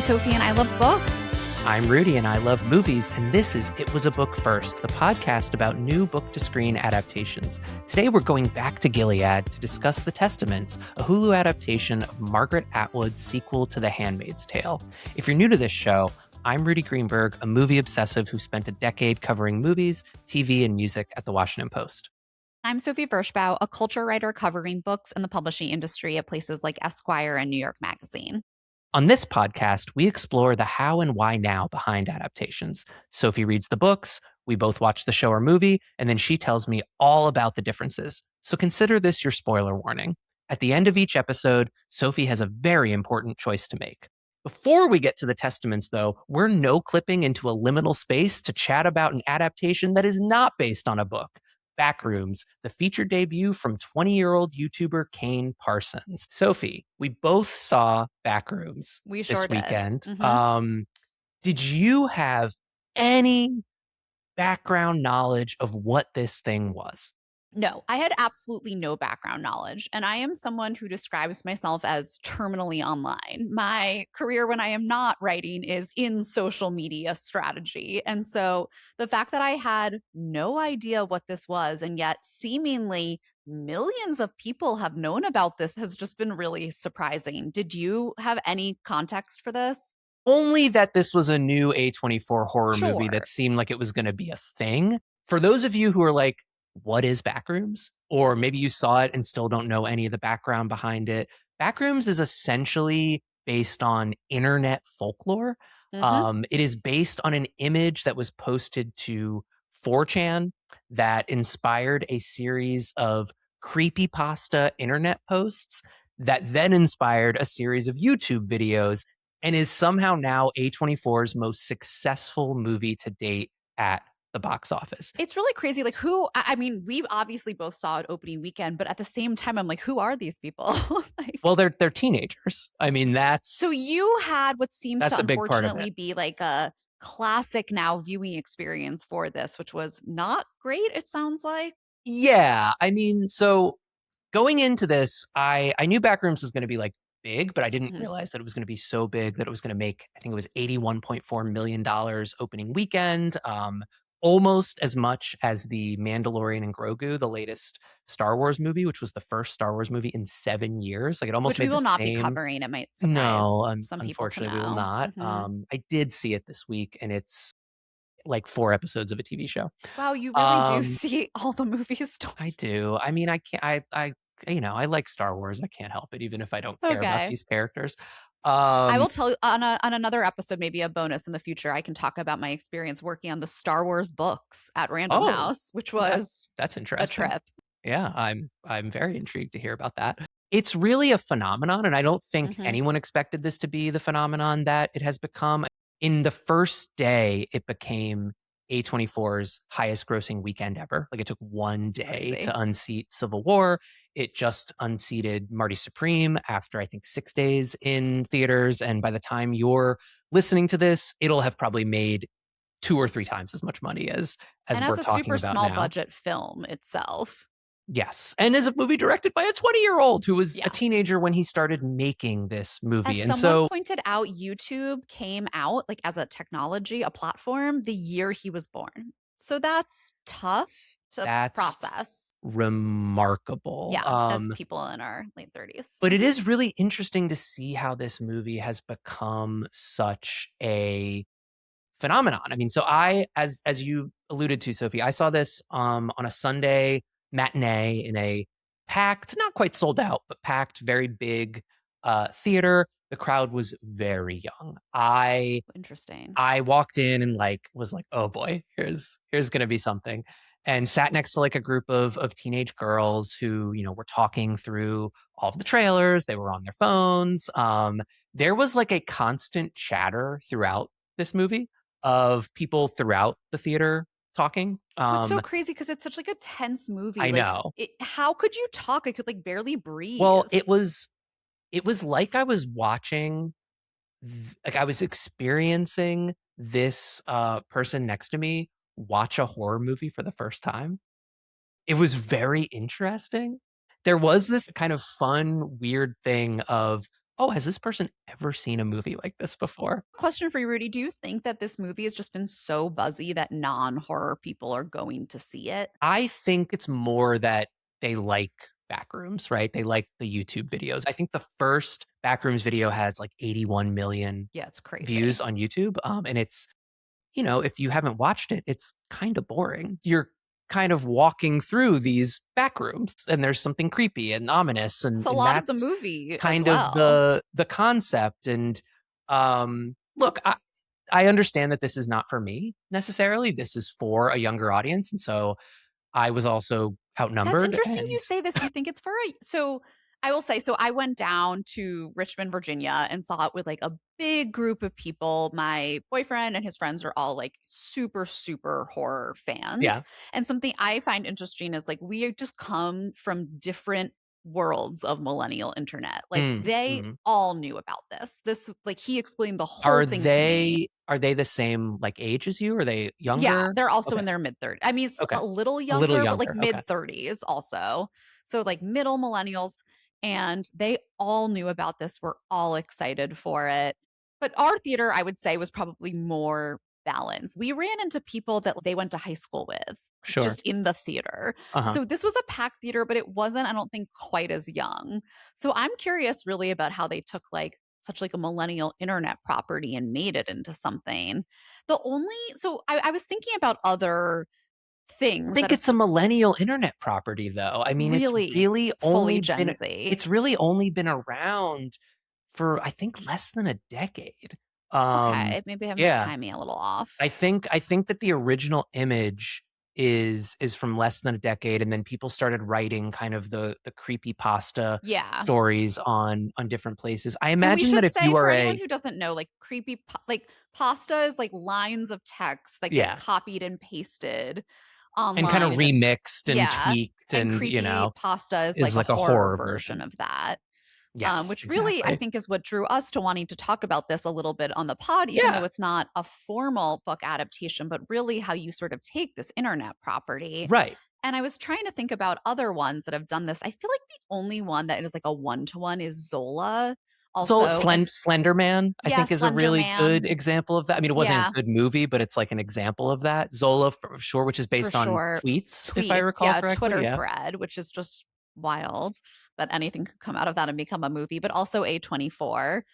Sophie and I love books. I'm Rudi and I love movies, and this is It Was a Book First, the podcast about new book-to-screen adaptations. Today we're going back to Gilead to discuss The Testaments, a Hulu adaptation of Margaret Atwood's sequel to The Handmaid's Tale. If you're new to this show, I'm Rudi Greenberg, a movie obsessive who spent a decade covering movies, TV, and music at The Washington Post. I'm Sophie Vershbow, a culture writer covering books and the publishing industry at places like Esquire and New York Magazine. On this podcast, we explore the how and why now behind adaptations. Sophie reads the books, we both watch the show or movie, and then she tells me all about the differences. So consider this your spoiler warning. At the end of each episode, Sophie has a very important choice to make. Before we get to the Testaments, though, we're no-clipping into a liminal space to chat about an adaptation that is not based on a book. Backrooms, the feature debut from 20-year-old YouTuber Kane Parsons. Sophie, we both saw Backrooms this weekend. Did you have any background knowledge of what this thing was? No, I had absolutely no background knowledge, and I am someone who describes myself as terminally online. My career when I am not writing is in social media strategy. And so the fact that I had no idea what this was, and yet seemingly millions of people have known about this has just been really surprising. Did you have any context for this? Only that this was a new A24 horror movie Sure. that seemed like it was going to be a thing. For those of you who are like, what is Backrooms? Or maybe you saw it and still don't know any of the background behind it. Backrooms is essentially based on internet folklore. It is based on an image that was posted to 4chan that inspired a series of creepypasta internet posts that then inspired a series of YouTube videos and is somehow now A24's most successful movie to date at the box office. It's really crazy. Like, I mean, we obviously both saw it opening weekend, but at the same time, I'm like, who are these people? Well, they're teenagers. I mean, So you had what seems to a big part of unfortunately it. be like a classic now viewing experience for this, which was not great, it sounds like. Yeah. I mean, so going into this, I knew Backrooms was going to be like big, but I didn't realize that it was going to be so big that it was going to make, I think it was $81.4 million opening weekend. Almost as much as The Mandalorian and Grogu, the latest Star Wars movie, which was the first Star Wars movie in 7 years. Like it almost Which made we will the not same. be covering. It might surprise No, some people to unfortunately, we will know. not. I did see it this week, and it's like 4 episodes of a TV show. Wow, you really do see all the movies. I do. I mean, I can't. I like Star Wars. I can't help it, even if I don't care about these characters. I will tell you on another episode, maybe a bonus in the future, I can talk about my experience working on the Star Wars books at Random House, which was that's interesting. a trip. Yeah, I'm very intrigued to hear about that. It's really a phenomenon, and I don't think anyone expected this to be the phenomenon that it has become. In the first day, it became A24's highest grossing weekend ever. Like it took one day to unseat Civil War. It just unseated Marty Supreme after, I think, 6 days in theaters. And by the time you're listening to this, it'll have probably made 2 or 3 times as much money as we're talking about now. And as a super small budget film itself. Yes. And as a movie directed by a 20-year-old who was a teenager when he started making this movie. As someone pointed out, YouTube came out like as a technology, a platform, the year he was born. So that's tough to process. Remarkable. Yeah, as people in our late 30s. But it is really interesting to see how this movie has become such a phenomenon. I mean, so as you alluded to, Sophie, I saw this on a Sunday matinee in a packed, not quite sold out, but packed, very big theater. The crowd was very young. Interesting. I walked in and was like, oh boy, here's gonna be something. And sat next to like a group of teenage girls who, were talking through all of the trailers. They were on their phones. There was like a constant chatter throughout this movie of people throughout the theater talking. It's so crazy because it's such like a tense movie. I know. How could you talk? I could like barely breathe. Well, it was like I was watching, like I was experiencing this person next to me watch a horror movie for the first time. It was very interesting. There was this kind of fun, weird thing of, oh, has this person ever seen a movie like this before? Question for you, Rudy. Do you think that this movie has just been so buzzy that non-horror people are going to see it? I think it's more that they like Backrooms, right? They like the YouTube videos. I think the first Backrooms video has like 81 million Yeah, it's crazy. views on YouTube. And it's, if you haven't watched it, it's kind of boring. You're kind of walking through these back rooms and there's something creepy and ominous It's a and lot of the that's movie as kind of well. the concept. And look, I understand that this is not for me necessarily. This is for a younger audience. And so I was also That's outnumbered interesting you and say this. You think it's for a so I will say, so I went down to Richmond, Virginia and saw it with like a big group of people. My boyfriend and his friends are all like super, super horror fans. yeah. And something I find interesting is like we just come from different worlds of millennial internet. Like they Mhm. all knew about this. This like he explained the whole Are thing to me. they the same like age as you? Are they Yeah, younger? they're also Okay. in their mid-30s. I mean, Okay. a little A little younger, but like younger. Okay. mid-30s also. So like middle millennials, and they all knew about this, were all excited for it. But our theater, I would say, was probably more balanced. We ran into people that they went to high school with Sure. just in the theater. Uh-huh. So this was a packed theater, but it wasn't, I don't think, quite as young. So I'm curious really about how they took like such like a millennial internet property and made it into something. The only so I was thinking about other I things that think have it's a millennial internet property though. I mean, really fully Gen Z. it's really only been around for I think less than a decade. Um Okay, maybe I have my yeah. timing a little off. I think that the original image is from less than a decade, and then people started writing kind of the creepypasta Yeah. stories on different places. I And we imagine that should if say you for are anyone a who doesn't know, like like pasta is like lines of text that get yeah, copied and pasted and kind of online. And then, remixed and yeah. tweaked And and, creepy pasta is like is a like a horror horror version version. of that. Yes, Which really I exactly. think is what drew us to wanting to talk about this a little bit on the pod, even though Yeah, it's not a formal book adaptation, but really how you sort of take this internet property. right. And I was trying to think about other ones that have done this. I feel like the only one that is like a one to one is Zola, So also. And Slender Man, I yeah, think, is a Slender really good Man. example of that. I mean, it wasn't a Yeah, good movie, but it's like an example of that. Zola, for sure, which is for based on sure. tweets, if I Tweets. recall Yeah, correctly. Twitter Yeah. thread, which is just wild that anything could come out of that and become a movie, but also A24.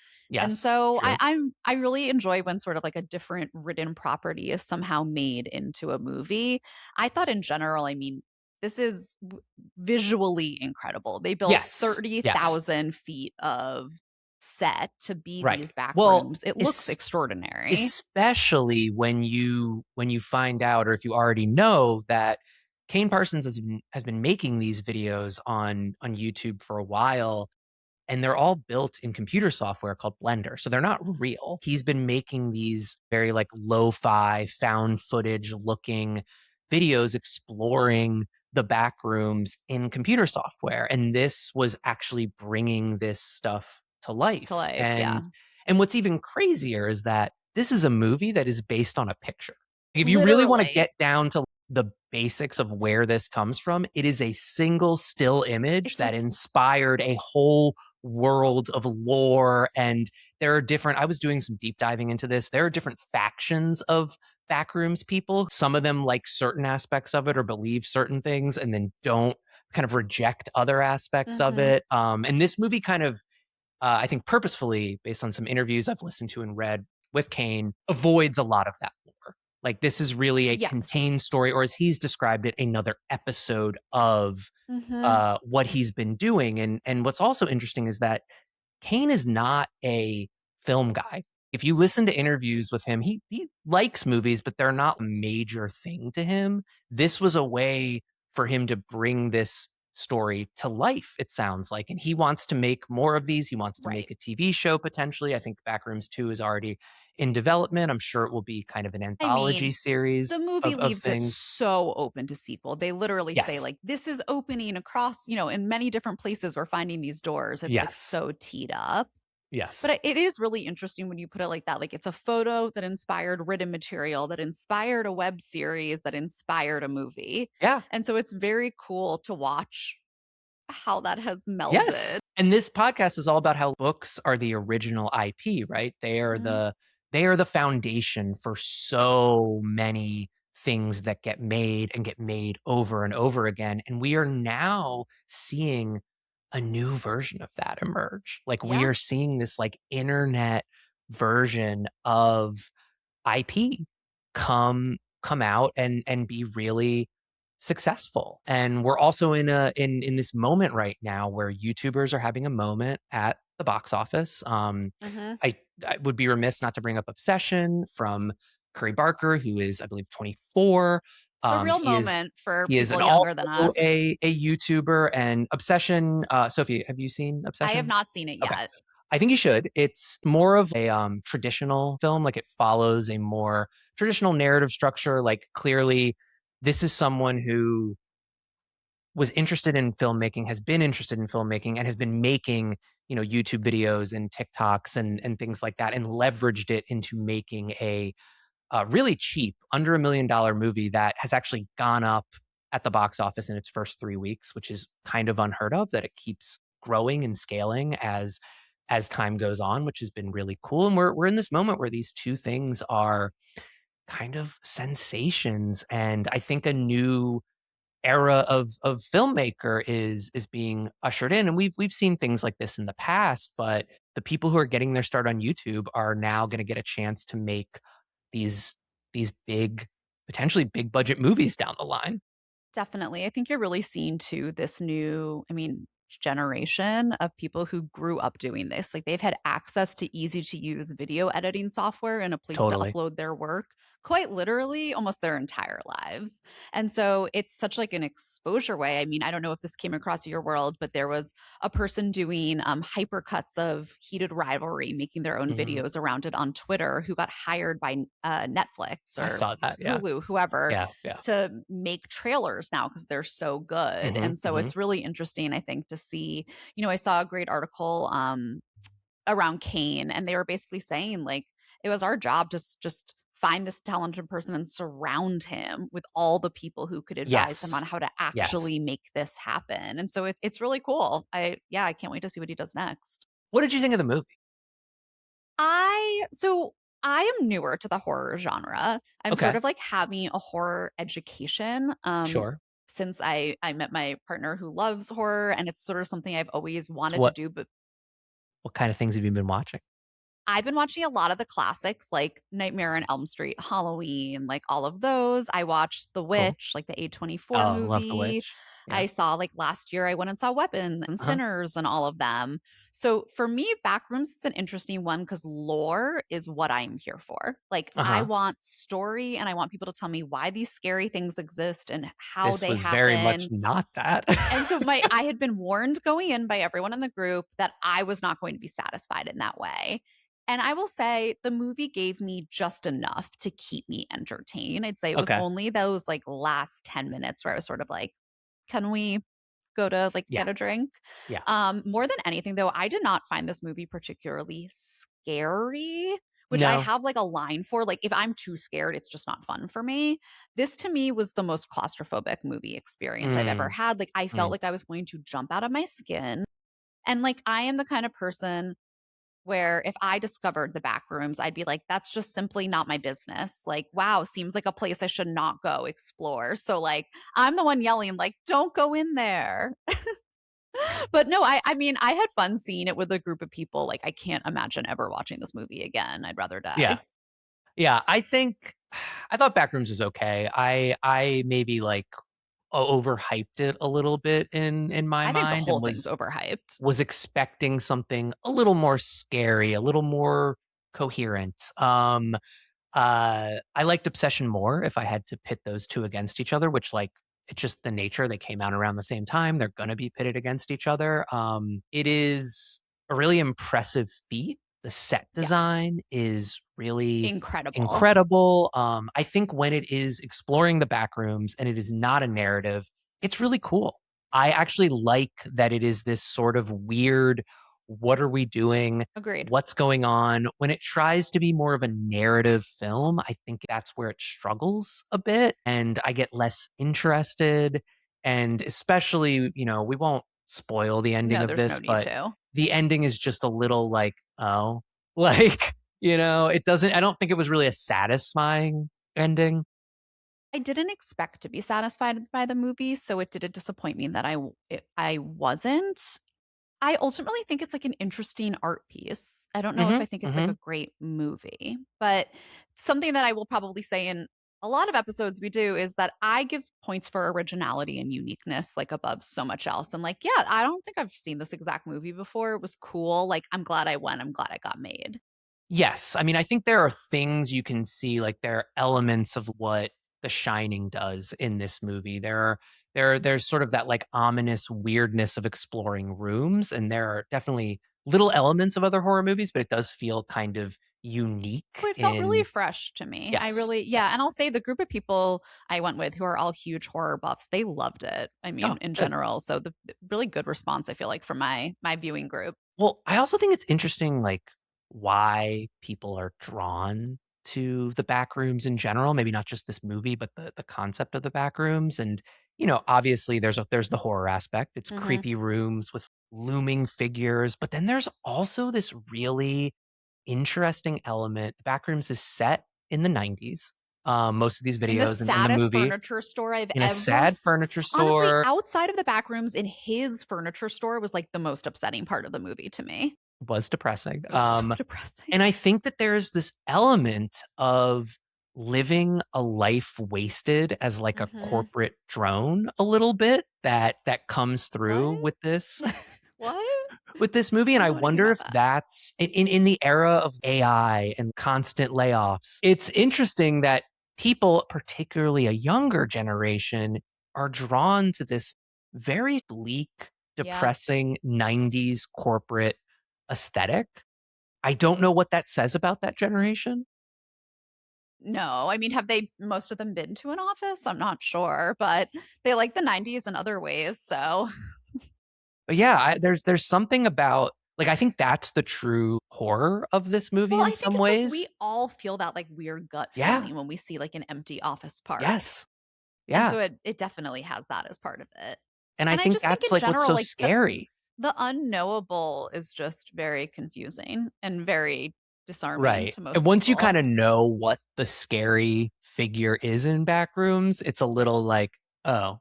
And Yes, so true. I really enjoy when sort of like a different written property is somehow made into a movie. I thought in general, I mean, this is visually incredible. They built Yes, yes, 30,000 feet of set to be right. these back Well, rooms. It looks es extraordinary. especially when you find out or if you already know that Kane Parsons has been making these videos on YouTube for a while, and they're all built in computer software called Blender. So they're not real. He's been making these very like lo-fi found footage looking videos exploring the back rooms in computer software. And this was actually bringing this stuff to To life. life, yeah. And what's even crazier is that this is a movie that is based on a picture. If you really want to Literally. get down to the basics of where this comes from, it is a single still image It's that like inspired a whole world of lore. And there are different, I was doing some deep diving into this. There are different factions of Backrooms people. Some of them like certain aspects of it or believe certain things and then don't kind of reject other aspects of mhm, it. And this movie kind of, I think purposefully, based on some interviews I've listened to and read with Kane, avoids a lot of that lore. Like this is really a yes. contained story, or as he's described it, another episode of Mhm. what he's been doing. And what's also interesting is that Kane is not a film guy. If you listen to interviews with him, he likes movies, but they're not a major thing to him. This was a way for him to bring this story to life, it sounds like. And he wants to make more of these. He wants to Right. make a TV show potentially. I think Backrooms 2 is already in development. I'm sure it will be kind of an I anthology mean, the series movie of leaves it things. so open to sequel. They literally say Yes. like, "This is opening across, in many different places we're finding these doors." It's like Yes. so teed up. But Yes. it is really interesting when you put it like that. Like it's a photo that inspired written material, that inspired a web series, that inspired a movie. Yeah. And so it's very cool to watch how that has Yes. melded. And this podcast is all about how books are the original IP, right? Mhm. They are the foundation for so many things that get made over and over again. And we are now seeing a new version of that emerge. Like we Yeah. are seeing this like internet version of IP come out and be really successful. And we're also in this moment right now where YouTubers are having a moment at the box office. Mhm. I I would be remiss not to bring up Obsession from Curry Barker, who is, I believe, 24. It's a Um, real he is moment for he is people an younger also than us. a YouTuber and Obsession. Sophie, have you seen I have Obsession? not seen it Okay. yet. I think you should. It's more of a traditional film, like it follows a more traditional narrative structure. Like clearly, this is someone who was interested in filmmaking, has been interested in filmmaking, and has been making YouTube videos and TikToks and things like that, and leveraged it into making a really cheap, under $1 million movie that has actually gone up at the box office in its first 3 weeks, which is kind of unheard of. That it keeps growing and scaling as time goes on, which has been really cool. And we're in this moment where these two things are kind of sensations, and I think a new era of filmmaker is being ushered in. And we've seen things like this in the past, but the people who are getting their start on YouTube are now going to get a chance to make these these big, potentially big budget movies down the line. Definitely. I think you're really seeing too this new, I mean, generation of people who grew up doing this. Like they've had access to easy to use video editing software and a place to Totally. upload their work quite literally almost their entire lives. And so it's such like an exposure way. I mean, I don't know if this came across your world, but there was a person doing hypercuts of heated rivalry, making their own Mhm. videos around it on Twitter, who got hired by Netflix I or saw that, yeah. Hulu, whoever, Yeah, yeah. to make trailers now because they're so good. Mhm, And so mhm. it's really interesting, I think, to see, I saw a great article around Kane, and they were basically saying like it was our job to just find this talented person and surround him with all the people who could advise him on Yes, how to yes. actually make this happen. And so it's really cool. I can't wait to see what he does next. What did you think of the movie? I am newer to the horror genre. I'm sort Okay, of like having a horror education sure. since I met my partner who loves horror, and it's sort of something I've always So wanted to what do, but what kind of things have you been watching? I've been watching a lot of the classics like Nightmare on Elm Street, Halloween, like all of those. I watched The Cool. Witch, like the A24 Oh, love The movie. Witch. Yeah. I saw like last year I went and saw Weapon and Uh-huh. Sinners and all of them. So for me, Backrooms is an interesting one because lore is what I'm here for. Like I Uh-huh. want story and I want people to tell me why these scary things exist and how This they was very much happen. not that. And so my I had been warned going in by everyone in the group that I was not going to be satisfied in that way. And I will say the movie gave me just enough to keep me entertained. I'd say it was Okay. only those like last 10 minutes where I was sort of like, can we go to like Yeah, get a drink? yeah. More than anything though, I did not find this movie particularly scary, which I No. have like a line for. Like if I'm too scared, it's just not fun for me. This to me was the most claustrophobic movie experience I've ever Mm, had. Like I felt mm. like I was going to jump out of my skin. And like I am the kind of person where if I discovered the back rooms, I'd be like, that's just simply not my business. Like, wow, seems like a place I should not go explore. So like I'm the one yelling, like, don't go in there. But no, I mean, I had fun seeing it with a group of people. Like, I can't imagine ever watching this movie again. I'd rather Yeah. die. Yeah, I think I thought Backrooms was okay. I maybe, like, overhyped it a little bit in my I think the mind whole and thing's overhyped. was expecting something a little more scary, a little more coherent. I liked Obsession more if I had to pit those 2 against each other, which, like, it's just the nature. They came out around the same time. They're gonna be pitted against each other. It is a really impressive feat. The set Yes. design is really Incredible. incredible. I think when it is exploring the back rooms and it is not a narrative, it's really cool. I actually like that it is this sort of weird, what are we doing? Agreed. What's going on. When it tries to be more of a narrative film, I think that's where it struggles a bit and I get less interested. And especially, we won't spoil the ending No, of there's no this, need but to. the ending is just a little like, oh, like, it doesn't, I don't think it was really a satisfying ending. I didn't expect to be satisfied by the movie, so it didn't disappoint me that I wasn't. I ultimately think it's like an interesting art piece. I don't know if Hmm. I think it's like Hmm. a great movie, but something that I will probably say in a lot of episodes we do is that I give points for originality and uniqueness like above so much else. And like, yeah, I don't think I've seen this exact movie before. It was cool. Like, I'm glad I went. I'm glad it got made. Yes. I mean, I think there are things you can see, like there are elements of what The Shining does in this movie. There's sort of that like ominous weirdness of exploring rooms, and there are definitely little elements of other horror movies, but it does feel kind of unique Oh, it felt really in fresh to me. I yes, really, yeah. And yes. I'll say the group of people I went with who are all huge horror buffs, they loved it. I mean, Oh, in good. general. So the really good response, I feel like, from my viewing group. Well, I also think it's interesting, like, why people are drawn to the back rooms in general, maybe not just this movie, but the concept of the back rooms. And, obviously there's the horror aspect. It's Hmm. creepy rooms with looming figures, but then there's also this really interesting element. Backrooms is set in the 90s. Most of these In the videos in the saddest movie furniture store I've in a ever sad furniture honestly, store outside of the back rooms in his furniture store was like the most upsetting part of the movie to me. was depressing. It was so depressing. And I think that there's this element of living a life wasted as like a Hmm. corporate drone a little bit that comes through What? What? with this movie. I And don't I know anything wonder about if that. that's in the era of AI and constant layoffs. It's interesting that people, particularly a younger generation, are drawn to this very bleak, Yeah. depressing 90s corporate aesthetic. I don't know what that says about that generation. No, I mean, have they most of them been to an office? I'm not sure, but they like the 90s in other ways. So, But yeah, there's something about like I think that's the true horror of this movie well, in I think some it's like we ways. all feel that like weird gut Yeah. feeling when we see like an empty office park. Yes. And Yeah. so it definitely has that as part of it. And I And I think just think that's in like what's general, so like scary. the unknowable is just very confusing and very disarming Right. to And most once you people. kind of know what the scary figure is in Backrooms, it's a little like, oh.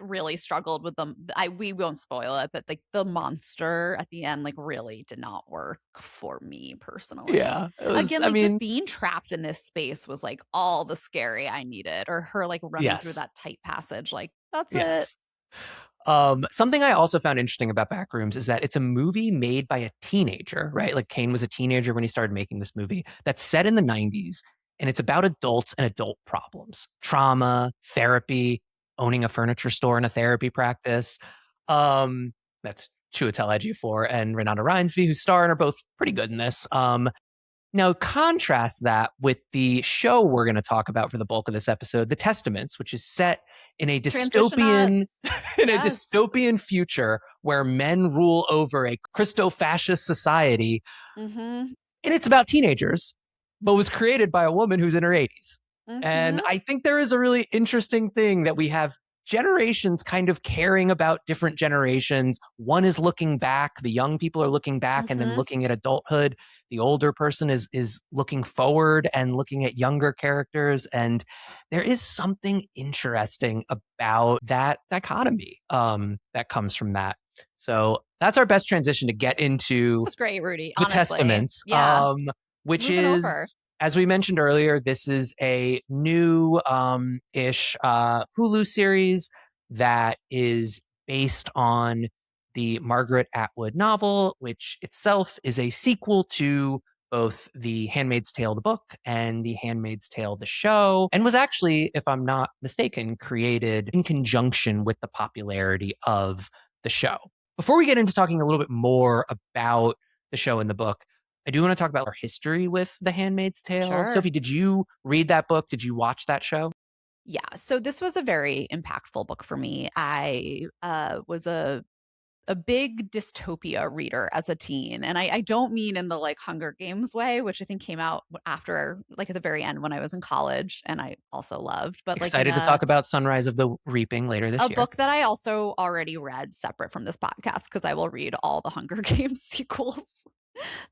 Really struggled with them. We won't spoil it, but like the monster at the end, like really did not work for me personally. Yeah. It was Again, I like just mean, being trapped in this space was like all the scary I needed, or her like running through yes. that tight passage. Like that's it. Yes. Something I also found interesting about Backrooms is that it's a movie made by a teenager, right? Like Kane was a teenager when he started making this movie that's set in the 90s, and it's about adults and adult problems, trauma, therapy, owning a furniture store and a therapy practice. That's Chiwetel Ejiofor and Renata Reinsve, who star and are both pretty good in this. Now, contrast that with the show we're going to talk about for the bulk of this episode, The Testaments, which is set in a Transition dystopian us. in a Yes. dystopian future where men rule over a Christo-fascist society, Mm-hmm. and it's about teenagers, but was created by a woman who's in her 80s. And Mm-hmm. I think there is a really interesting thing that we have generations kind of caring about different generations. One is looking back, the young people are looking back and then Mm-hmm. looking at adulthood. The older person is looking forward and looking at younger characters. And there is something interesting about that dichotomy that comes from that. So that's our best transition to get into That's great, Rudy. The Honestly. Testaments, Yeah. which Moving over. is, as we mentioned earlier, this is a new ish Hulu series that is based on the Margaret Atwood novel, which itself is a sequel to both The Handmaid's Tale, the book, and The Handmaid's Tale, the show, and was actually, if I'm not mistaken, created in conjunction with the popularity of the show. Before we get into talking a little bit more about the show and the book, I do want to talk about our history with The Handmaid's Tale. Sure. Sophie, did you read that book? Did you watch that show? Yeah. So this was a very impactful book for me. I was a a big dystopia reader as a teen. And I don't mean in the like Hunger Games way, which I think came out after, like at the very end when I was in college and I also loved, but like in Excited to talk about Sunrise of the Reaping later this a year. book that I also already read separate from this podcast because I will read all the Hunger Games sequels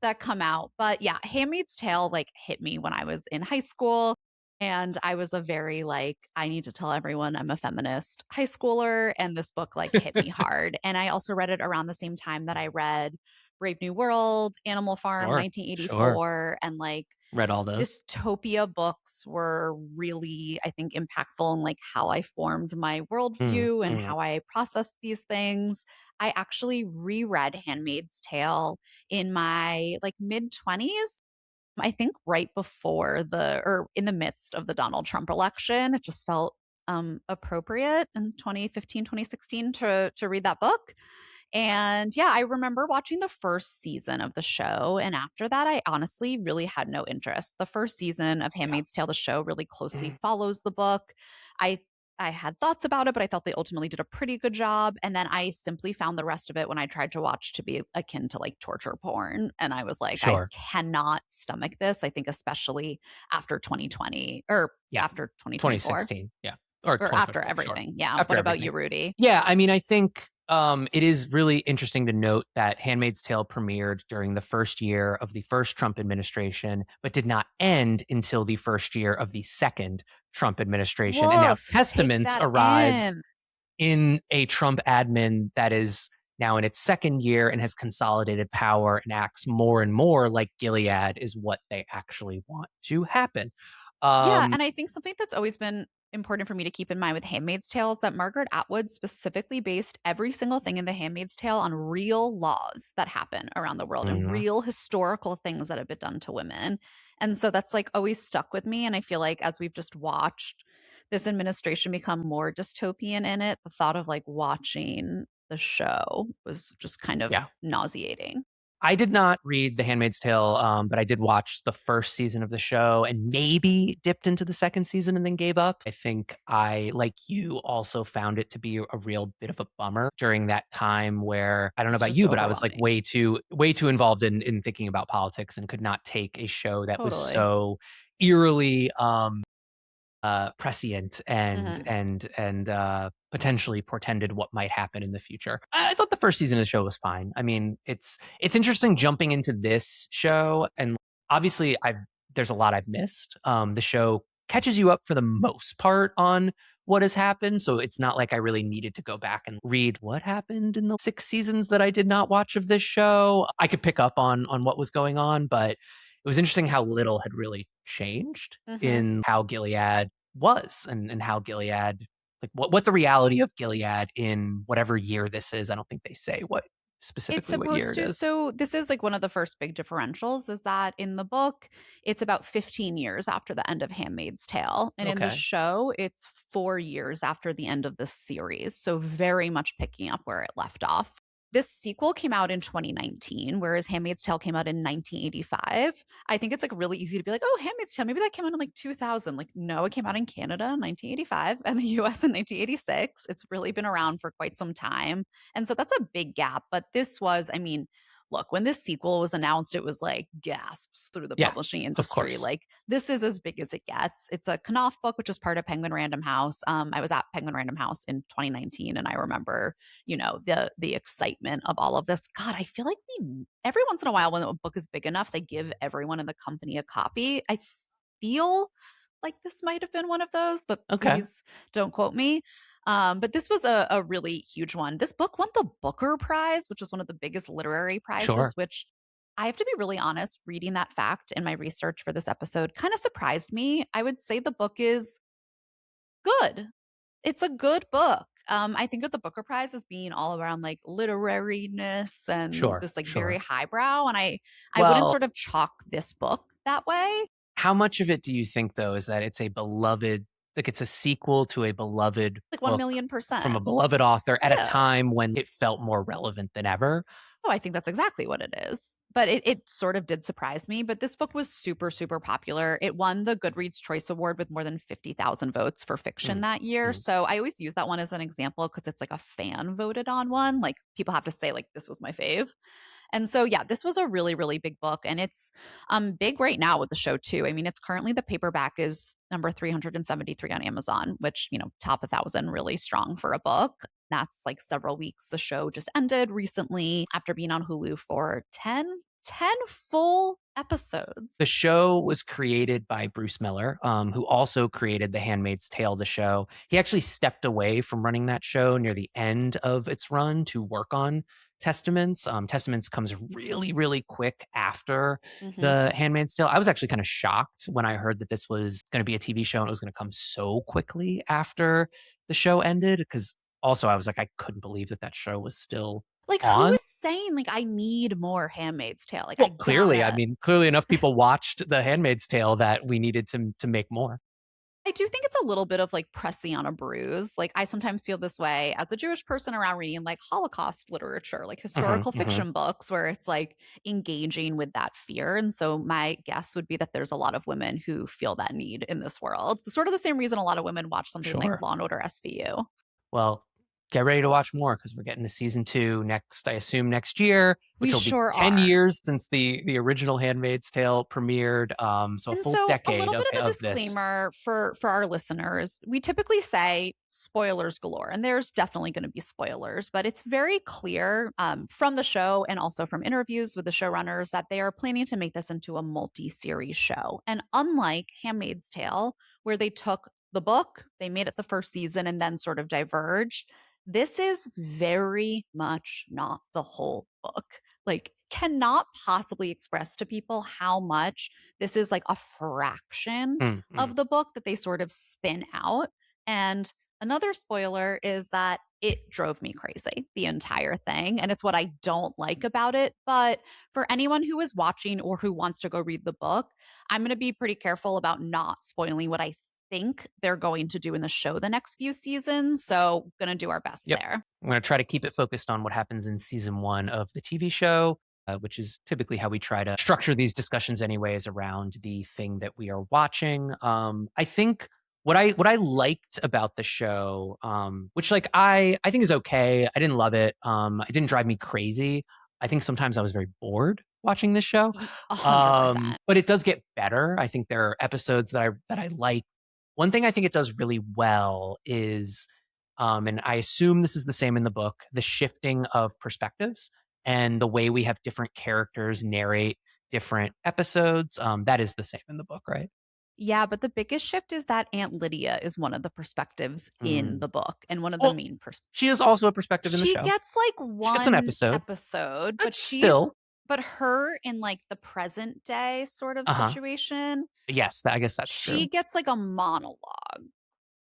that come out. But yeah, Handmaid's Tale like hit me when I was in high school. And I was a very like, I need to tell everyone I'm a feminist high schooler. And this book like hit me hard. And I also read it around the same time that I read Brave New World, Animal Farm, Sure. 1984, and like Read all those. dystopia books were really, I think, impactful in like how I formed my Mm, worldview and mm. how I processed these things. I actually reread Handmaid's Tale in my like mid 20s. I think right before the or in the midst of the Donald Trump election. It just felt appropriate in 2015, 2016 to read that book. And yeah, I remember watching the first season of the show. And after that, I honestly really had no interest. The first season of Yeah. Handmaid's Tale, the show really closely follows the book. I I had thoughts about it, but I thought they ultimately did a pretty good job. And then I simply found the rest of it when I tried to watch to be akin to like torture porn. And I was like, I Sure. cannot stomach this. I think, especially after 2020 or Yeah. after 2024 2016. Yeah. Or or after 2024. Sure. everything. Yeah. After What about you, everything. Rudy? Yeah. I mean, I think it is really interesting to note that Handmaid's Tale premiered during the first year of the first Trump administration, but did not end until the first year of the second Trump administration. And now Woof. Take Testaments that arrives in. in a Trump admin that is now in its second year and has consolidated power and acts more and more like Gilead is what they actually want to happen. Yeah, Um, and I think something that's always been important for me to keep in mind with Handmaid's Tale is that Margaret Atwood specifically based every single thing in The Handmaid's Tale on real laws that happen around the world and mhm. real historical things that have been done to women. And so that's like always stuck with me. And I feel like as we've just watched this administration become more dystopian in it, the thought of like watching the show was just kind of Yeah. nauseating. I did not read The Handmaid's Tale, but I did watch the first season of the show and maybe dipped into the second season and then gave up. I think I, like you, also found it to be a real bit of a bummer during that time where I don't know It's about just you, but I was like overwhelming. way too involved in thinking about politics and could not take a show that was Totally. so eerily prescient Hmm. and potentially portended what might happen in the future. I thought the first season of the show was fine. I mean, it's interesting jumping into this show, and obviously I've there's a lot I've missed. The show catches you up for the most part on what has happened, so it's not like I really needed to go back and read what happened in the 6 seasons that I did not watch of this show. I could pick up on what was going on, but it was interesting how little had really changed Hmm. in how Gilead was and how Gilead like what the reality of Gilead in whatever year this is. I don't think they say It's specifically what year supposed it to. is. So this is like one of the first big differentials is that in the book, it's about 15 years after the end of Handmaid's Tale. And in the Okay. show, it's 4 years after the end of the series. So very much picking up where it left off. This sequel came out in 2019, whereas Handmaid's Tale came out in 1985. I think it's like really easy to be like, oh, Handmaid's Tale, maybe that came out in like 2000. Like, no, it came out in Canada in 1985 and the US in 1986. It's really been around for quite some time. And so that's a big gap. But this was, I mean, look, when this sequel was announced, it was like gasps through the Yeah, publishing of industry. course. Like, this is as big as it gets. It's a Knopf book, which is part of Penguin Random House. I was at Penguin Random House in 2019, and I remember, the excitement of all of this. God, I feel like we every once in a while when a book is big enough, they give everyone in the company a copy. I feel like this might have been one of those, but Okay. please don't quote me. But this was a really huge one. This book won the Booker Prize, which was one of the biggest literary prizes, Sure. which I have to be really honest, reading that fact in my research for this episode kind of surprised me. I would say the book is good. It's a good book. I think of the Booker Prize as being all around like literariness and Sure. this like very Sure. highbrow. And I wouldn't Well, sort of chalk this book that way. how much of it do you think though is that it's a beloved like it's a sequel to a beloved Like 1 book million from a percent. beloved author at a Yeah. time when it felt more relevant than ever? Oh, I think that's exactly what it is. But it sort of did surprise me. But this book was super, super popular. It won the Goodreads Choice Award with more than 50,000 votes for fiction Mm, that year. mm. So I always use that one as an example because it's like a fan voted on one. Like people have to say, like, this was my fave. And so, yeah, this was a really, really big book. And it's big right now with the show, too. I mean, it's currently the paperback is number 373 on Amazon, which, top 1,000, really strong for a book. That's like several weeks. The show just ended recently after being on Hulu for 10 full episodes. The show was created by Bruce Miller, who also created The Handmaid's Tale, the show. He actually stepped away from running that show near the end of its run to work on Testaments. Testaments comes really, really quick after Mhm. The Handmaid's Tale. I was actually kind of shocked when I heard that this was going to be a TV show and it was going to come so quickly after the show ended. Because also, I was like, I couldn't believe that that show was still Like, who on. is saying, like, I need more Handmaid's Tale? Like, I Well, clearly, I gotta. mean, clearly enough people watched The Handmaid's Tale that we needed to make more. I do think it's a little bit of like pressing on a bruise. Like I sometimes feel this way as a Jewish person around reading like Holocaust literature, like Mhm, historical mhm. fiction books where it's like engaging with that fear. And so my guess would be that there's a lot of women who feel that need in this world. Sort of the same reason a lot of women watch something like Sure. Law and Order SVU. Well, get ready to watch more because we're getting to season 2 next, I assume next year, We which will be sure 10 are. years since the original Handmaid's Tale premiered. So a And full so a decade little bit of a of this. disclaimer for our listeners. We typically say spoilers galore, and there's definitely going to be spoilers, but it's very clear from the show and also from interviews with the showrunners that they are planning to make this into a multi-series show. And unlike Handmaid's Tale, where they took the book, they made it the first season and then sort of diverged, this is very much not the whole book. Like, cannot possibly express to people how much this is like a fraction Mm, mm. of the book that they sort of spin out. And another spoiler is that it drove me crazy, the entire thing. And it's what I don't like about it. But for anyone who is watching or who wants to go read the book, I'm going to be pretty careful about not spoiling what I think they're going to do in the show the next few seasons. So, going to do our best Yep. there. I'm going to try to keep it focused on what happens in season 1 of the TV show, which is typically how we try to structure these discussions anyways around the thing that we are watching. I think what I liked about the show, which like I think is okay. I didn't love it. It didn't drive me crazy. I think sometimes I was very bored watching this show. 100%. But it does get better. I think there are episodes that I like. One thing I think it does really well is and I assume this is the same in the book, the shifting of perspectives and the way we have different characters narrate different episodes. That is the same in the book, right? Yeah, but the biggest shift is that Aunt Lydia is one of the perspectives in Mm. the book and one of the Well, main she is also a perspective in the she show. gets like She gets an one episode, episode, but but still, but her in like the present day sort of uh huh. situation, Yes, I guess that's she true. gets like a monologue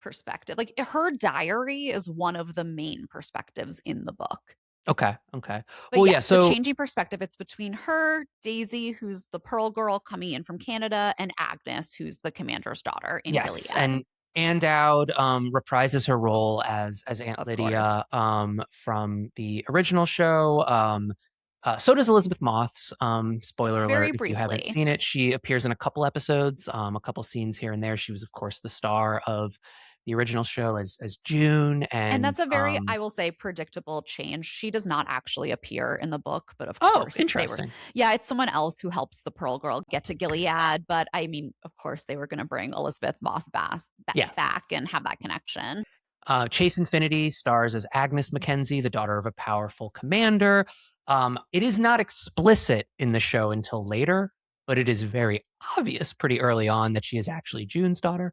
perspective. Like her diary is one of the main perspectives in the book. Okay, okay. But Well, yeah. yes, the So changing perspective, it's between her, Daisy, who's the Pearl girl coming in from Canada, and Agnes, who's the commander's daughter in yes, Gilead. and Ann Dowd reprises her role as Aunt Of course. Lydia from the original show. So does Elizabeth Moss. Spoiler Very alert if you haven't briefly. seen it. She appears in a couple episodes, a couple scenes here and there. She was, of course, the star of the original show as June. And And that's a very, I will say, predictable change. She does not actually appear in the book, but of oh, course they were. interesting. Yeah, it's someone else who helps the Pearl Girl get to Gilead. But I mean, of course, they were going to bring Elizabeth Moss Yeah. back and have that connection. Chase Infiniti stars as Agnes Mackenzie, the daughter of a powerful commander. It is not explicit in the show until later, but it is very obvious pretty early on that she is actually June's daughter,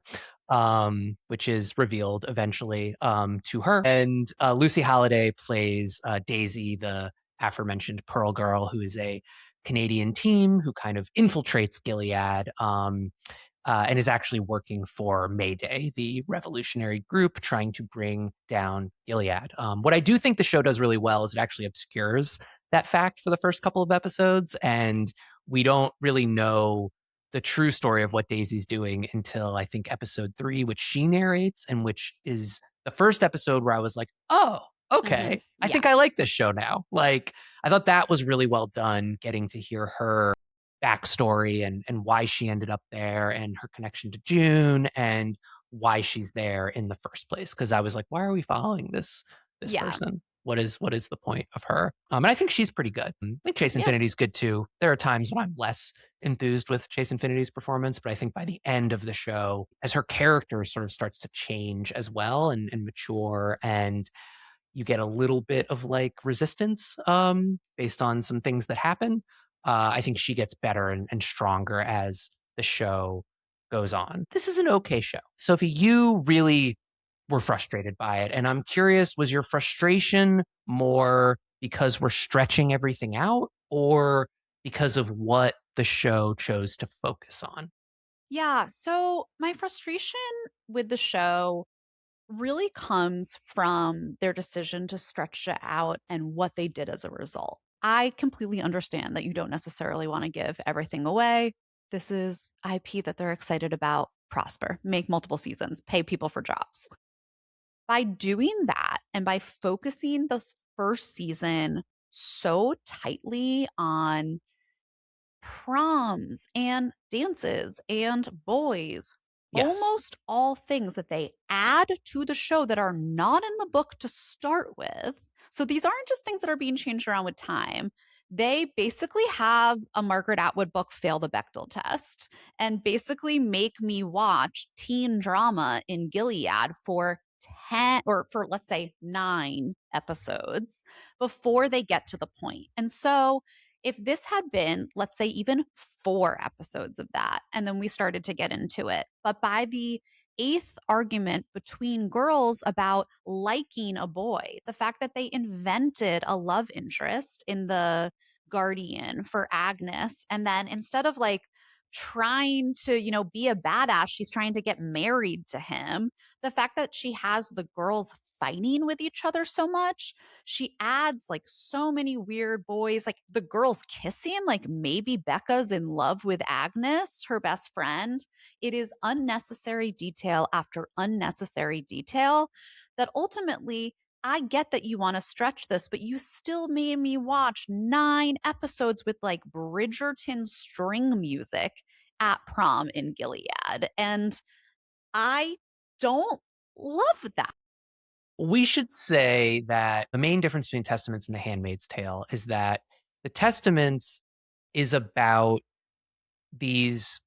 which is revealed eventually to her. And Lucy Halliday plays Daisy, the aforementioned Pearl Girl, who is a Canadian team who kind of infiltrates Gilead. And is actually working for Mayday, the revolutionary group trying to bring down Gilead. What I do think the show does really well is it actually obscures that fact for the first couple of episodes, and we don't really know the true story of what Daisy's doing until I think episode 3, which she narrates, and which is the first episode where I was like, oh, okay, I Yeah. think I like this show now. Like, I thought that was really well done, getting to hear her backstory and why she ended up there and her connection to June and why she's there in the first place. Because I was like, why are we following this Yeah. person? What is the point of her? And I think she's pretty good. I think Chase Yeah. Infinity's good too. There are times when I'm less enthused with Chase Infinity's performance, but I think by the end of the show, as her character sort of starts to change as well and mature, and you get a little bit of like resistance based on some things that happen. I think she gets better and stronger as the show goes on. This is an okay show. Sophie, you really were frustrated by it. And I'm curious, was your frustration more because we're stretching everything out or because of what the show chose to focus on? Yeah. So my frustration with the show really comes from their decision to stretch it out and what they did as a result. I completely understand that you don't necessarily want to give everything away. This is IP that they're excited about prosper, make multiple seasons, pay people for jobs. By doing that and by focusing this first season so tightly on proms and dances and boys, Yes. almost all things that they add to the show that are not in the book to start with. So these aren't just things that are being changed around with time. They basically have a Margaret Atwood book fail the Bechdel test and basically make me watch teen drama in Gilead for 10 or for let's say 9 episodes before they get to the point. And so if this had been, let's say, even 4 episodes of that, and then we started to get into it, but by the eighth argument between girls about liking a boy, the fact that they invented a love interest in the Guardian for Agnes, and then instead of like trying to, be a badass, she's trying to get married to him. The fact that she has the girls fighting with each other so much, she adds like so many weird boys, like the girls kissing, like maybe Becca's in love with Agnes, her best friend. It is unnecessary detail after unnecessary detail that ultimately I get that you want to stretch this, but you still made me watch 9 episodes with like Bridgerton string music at prom in Gilead. And I don't love that. We should say that the main difference between Testaments and The Handmaid's Tale is that The Testaments is about these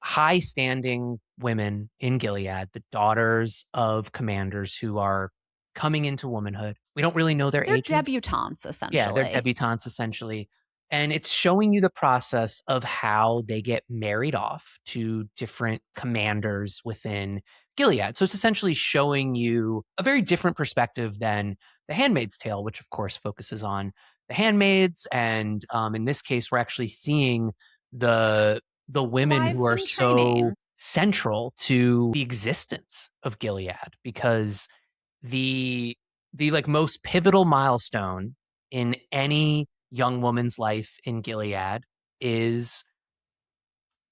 high standing women in Gilead, the daughters of commanders who are coming into womanhood. We don't really know their They're ages. debutantes, Yeah, they're essentially. debutantes essentially. And it's showing you the process of how they get married off to different commanders within Gilead. So it's essentially showing you a very different perspective than The Handmaid's Tale, which of course focuses on the handmaids. And in this case, we're actually seeing the the women who Wives are in so training. central to the existence of Gilead because the the like most pivotal milestone in any young woman's life in Gilead is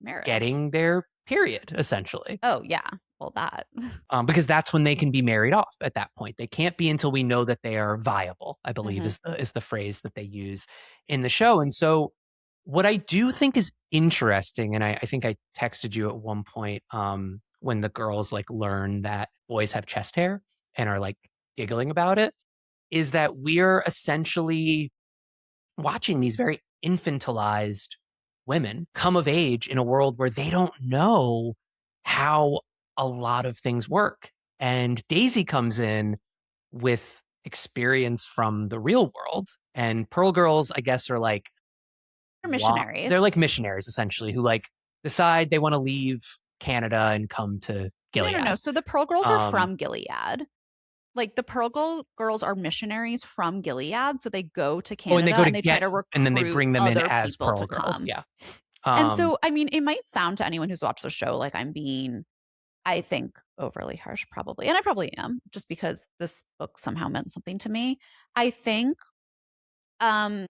Marriage. getting their period, essentially. Oh, yeah. Well, that. Because that's when they can be married off at that point. They can't be until we know that they are viable, I believe Mhm. is the phrase that they use in the show. And so what I do think is interesting, and I think I texted you at one point when the girls like learn that boys have chest hair and are like giggling about it, is that we're essentially watching these very infantilized women come of age in a world where they don't know how a lot of things work. And Daisy comes in with experience from the real world. And Pearl Girls, I guess, are like, They're they're missionaries. like missionaries essentially who like decide they want to leave Canada and come to No, no, no. Gilead. So the Pearl Girls are Um, from Gilead. Like the Girls are missionaries from Gilead. So they go to oh, and they Canada go to and they try get, to and then they recruit bring them in other as people Pearl to Girls. come. Yeah. And Um, so, I mean, it might sound to anyone who's watched the show like I'm being, I think, overly harsh, probably. And I probably am, just because this book somehow meant something to me. I think um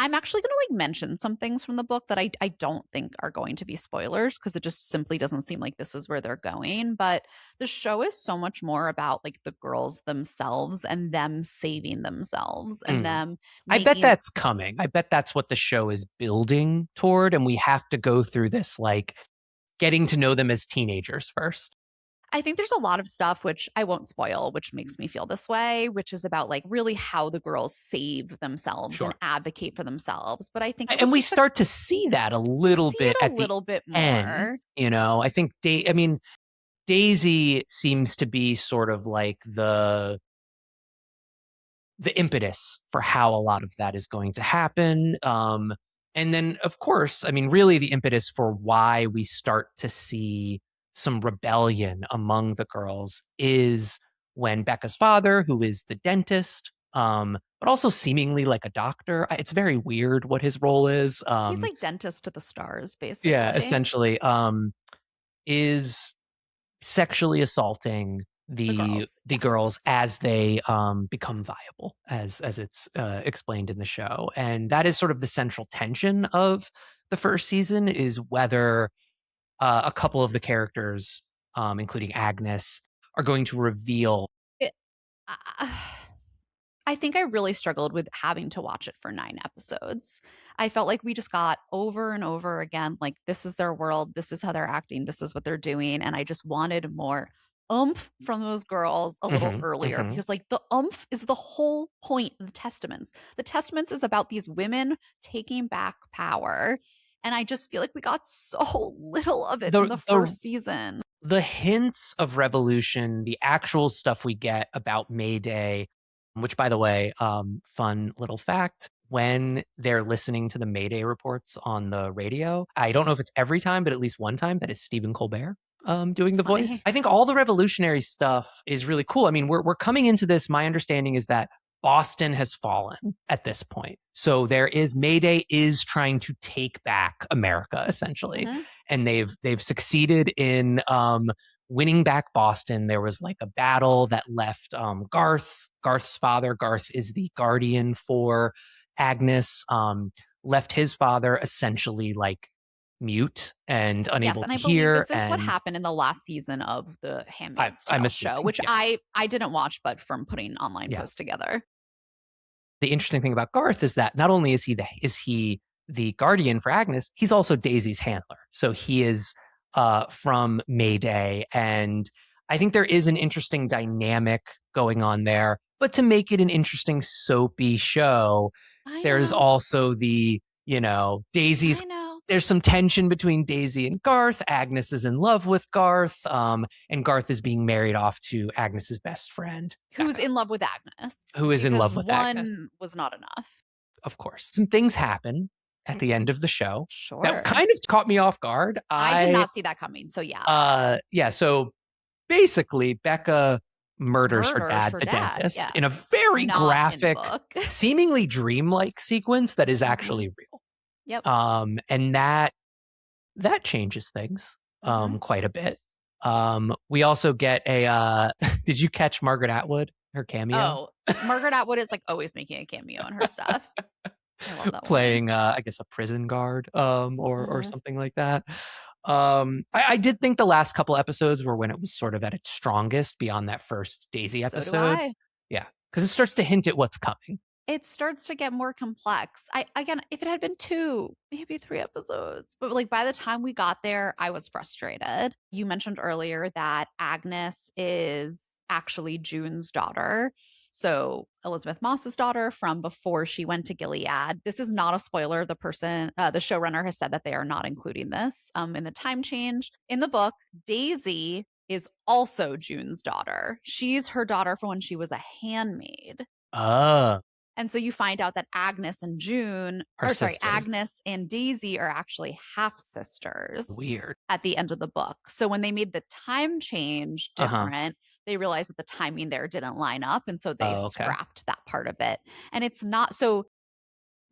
I'm actually going to like mention some things from the book that I don't think are going to be spoilers because it just simply doesn't seem like this is where they're going. But the show is so much more about like the girls themselves and them saving themselves and Mm. them I bet making. that's coming. I bet that's what the show is building toward. And we have to go through this, like, getting to know them as teenagers first. I think there's a lot of stuff which I won't spoil, which makes me feel this way, which is about like really how the girls save themselves and Sure. advocate for themselves. But I think it was And we just start to see that a we little see bit it a at the little bit end. more. I think Daisy seems to be sort of like the impetus for how a lot of that is going to happen. And then, of course, I mean, really the impetus for why we start to see some rebellion among the girls is when Becca's father, who is the dentist, but also seemingly like a doctor. It's very weird what his role is. He's like dentist to the stars, Yeah, basically. essentially, is sexually assaulting The the girls, the yes. girls as they become viable, as it's explained in the show, and that is sort of the central tension of the first season, is whether a couple of the characters, including Agnes, are going to reveal. It, uh, I think I really struggled with having to watch it for 9 episodes. I felt like we just got over and over again, like, this is their world, this is how they're acting, this is what they're doing. And I just wanted more oomph from those girls a little Mhm, earlier mhm. because, like, the oomph is the whole point of the Testaments. The Testaments is about these women taking back power. And I just feel like we got so little of it in the The first season. the hints of revolution, the actual stuff we get about May Day, which, by the way, fun little fact, when they're listening to the May Day reports on the radio, I don't know if it's every time, but at least one time, that is Stephen Colbert doing It's the voice. funny. I think all the revolutionary stuff is really cool. I mean, we're coming into this. My understanding is that Boston has fallen at this point. So there is May Day is trying to take back America, essentially, Mhm. and they've succeeded in winning back Boston. There was like a battle that left Garth's father. Garth is the guardian for Agnes. Left his father essentially like mute and Yes, unable and to I believe hear. this is what And happened in the last season of the Handmaid's I'm Tale show, assuming, which yeah, I didn't watch, but from putting online yeah. posts together. The interesting thing about Garth is that not only is he the guardian for Agnes, he's also Daisy's handler. So he is from Mayday, and I think there is an interesting dynamic going on there. But to make it an interesting soapy show, I there's know. also the Daisy's. I know. There's some tension between Daisy and Garth. Agnes is in love with Garth, and Garth is being married off to Agnes's best friend, Who's Becca, in love with Agnes? who is in Because love with Agnes. one was not enough. Of course. Some things happen at the end of the show that Sure. kind of caught me off guard. I did not see that coming. So yeah, Yeah, so basically Becca murders her murders dad, her the dad. dentist, Yeah, in a very not in the graphic, book. seemingly dreamlike sequence that is Hmm. actually real. Yep. And that changes things Hmm. quite a bit. We also get a did you catch Margaret Atwood, her cameo? Oh, Margaret Atwood is like always making a cameo in her stuff. I love that woman. Playing I guess a prison guard or Hmm. something like that. I did think the last couple episodes were when it was sort of at its strongest beyond that first Daisy So do episode. I. Yeah, because it starts to hint at what's coming. It starts to get more complex. I again, if it had been 2, maybe 3 episodes, but like by the time we got there, I was frustrated. You mentioned earlier that Agnes is actually June's daughter. So Elizabeth Moss's daughter from before she went to Gilead. This is not a spoiler. The showrunner has said that they are not including this in the time change. In the book, Daisy is also June's daughter. She's her daughter from when she was a handmaid. Uh, And so you find out that Agnes and June, our or sorry, sisters. Agnes and Daisy are actually half sisters Weird. at the end of the book. So when they made the time change Uh-huh. different, they realized that the timing there didn't line up. And so they Oh, okay. scrapped that part of it. And it's not so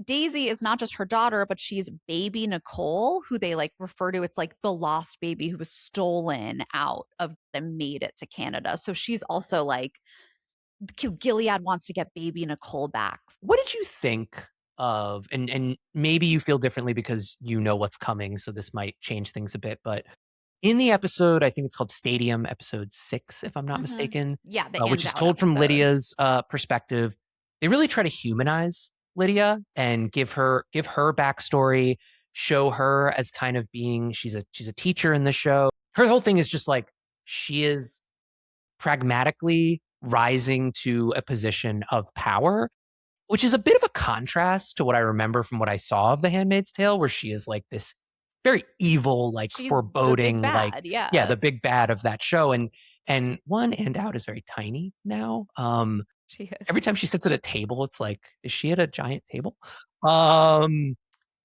Daisy is not just her daughter, but she's baby Nicole, who they like refer to. It's like the lost baby who was stolen out of and made it to Canada. So she's also like Gilead wants to get baby Nicole back. What did you think of, and maybe you feel differently because you know what's coming, so this might change things a bit, but in the episode, I think it's called Stadium, episode 6, if I'm not Mhm. mistaken, Yeah, the which and is out told from episode. Lydia's, perspective. They really try to humanize Lydia and give her backstory, show her as kind of being she's a teacher in the show. Her whole thing is just like she is pragmatically rising to a position of power, which is a bit of a contrast to what I remember from what I saw of The Handmaid's Tale, where she is like this very evil, like She's the big foreboding, like bad, yeah, yeah. the big bad of that show. And one and out is very tiny now. She Every is. time she sits at a table, it's like, is she at a giant table? Um,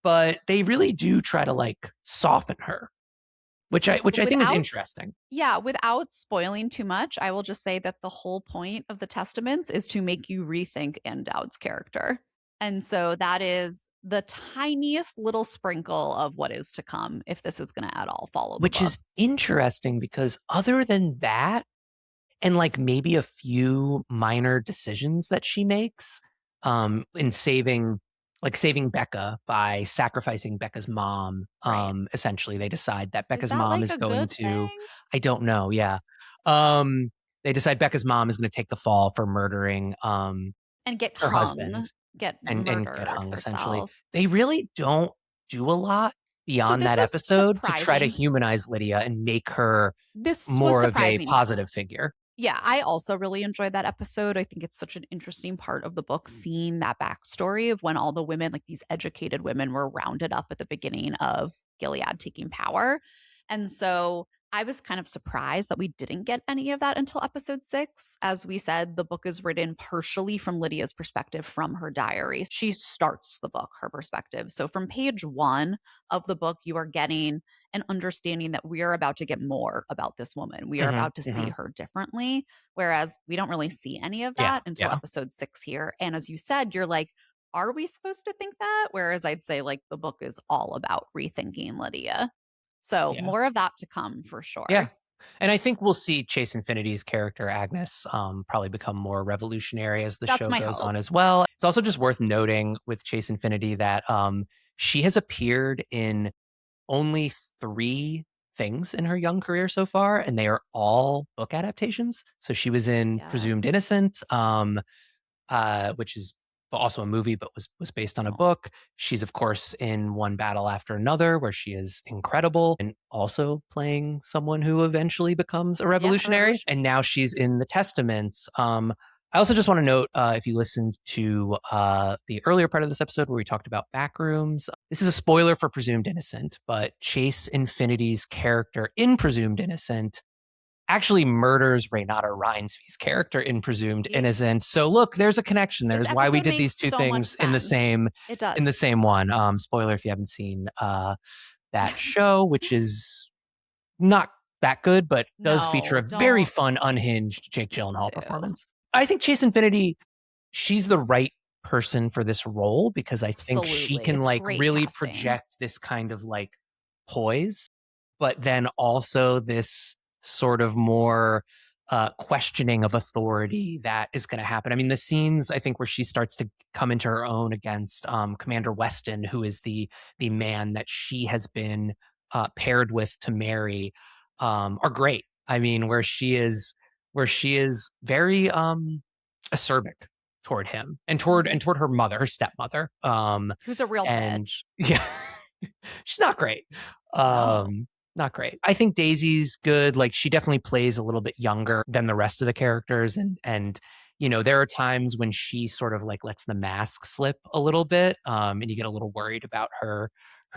but they really do try to like soften her, which I think is Without interesting. yeah, without spoiling too much, I will just say that the whole point of the Testaments is to make you rethink Dowd's character. And so that is the tiniest little sprinkle of what is to come if this is going to at all follow the Which book. is interesting because other than that, and like maybe a few minor decisions that she makes, in saving Becca by sacrificing Becca's mom. Right. Essentially they decide that Is Becca's that mom like is a going good to, thing? I don't know, yeah. Um, they decide Becca's mom is going to take the fall for murdering And get her husband hung, get and get murdered hung essentially. herself. They really don't do a lot So beyond this that was episode to try to surprising. humanize Lydia and make her This was more of a surprising. positive figure. Yeah, I also really enjoyed that episode. I think it's such an interesting part of the book, seeing that backstory of when all the women, like these educated women, were rounded up at the beginning of Gilead taking power. And so I was kind of surprised that we didn't get any of that until episode 6. As we said, the book is written partially from Lydia's perspective from her diary. She starts the book, her perspective. So from page 1 of the book, you are getting and understanding that we are about to get more about this woman. We are Mhm, about to see mhm. her differently. Whereas we don't really see any of Yeah, that until yeah, episode 6 here. And as you said, you're like, are we supposed to think that? Whereas I'd say like the book is all about rethinking Lydia. So yeah, more of that to come for yeah. sure. And I think we'll see Chase Infinity's character, Agnes, probably become more revolutionary as the That's show my goes hope. on as well. It's also just worth noting with Chase Infinity that she has appeared in only 3 things in her young career so far, and they are all book adaptations. So she was in Yeah. Presumed Innocent, which is also a movie, but was based on a Oh, book. She's of course in One Battle After Another, where she is incredible and also playing someone who eventually becomes a yeah. A revolutionary. revolution. And now she's in The Testaments. I also just want to note, if you listened to the earlier part of this episode where we talked about Backrooms, this is a spoiler for Presumed Innocent, but Chase Infinity's character in Presumed Innocent actually murders Renata Reinsvy's character in Presumed Ye- Innocent. So look, there's a connection. This There's why we episode did makes these two so much things in the sense. same It in does. the same one. Spoiler if you haven't seen that show, which is not that good, but does feature No, a very don't. fun, unhinged Jake Me Gyllenhaal too. performance. I think Chase Infinity, she's the right person for this role because I think she Absolutely. can It's like great really casting. project this kind of like poise, but then also this sort of more questioning of authority that is going to happen. I mean, the scenes I think where she starts to come into her own against Commander Weston, who is the man that she has been paired with to marry, are great. I mean, where she is very acerbic toward him and toward Mhm. and toward her mother, her stepmother. Who's a real And bitch. yeah, she's not great. No. Not great. I think Daisy's good. Like she definitely plays a little bit younger than the rest of the characters, and there are times when she sort of like lets the mask slip a little bit, and you get a little worried about her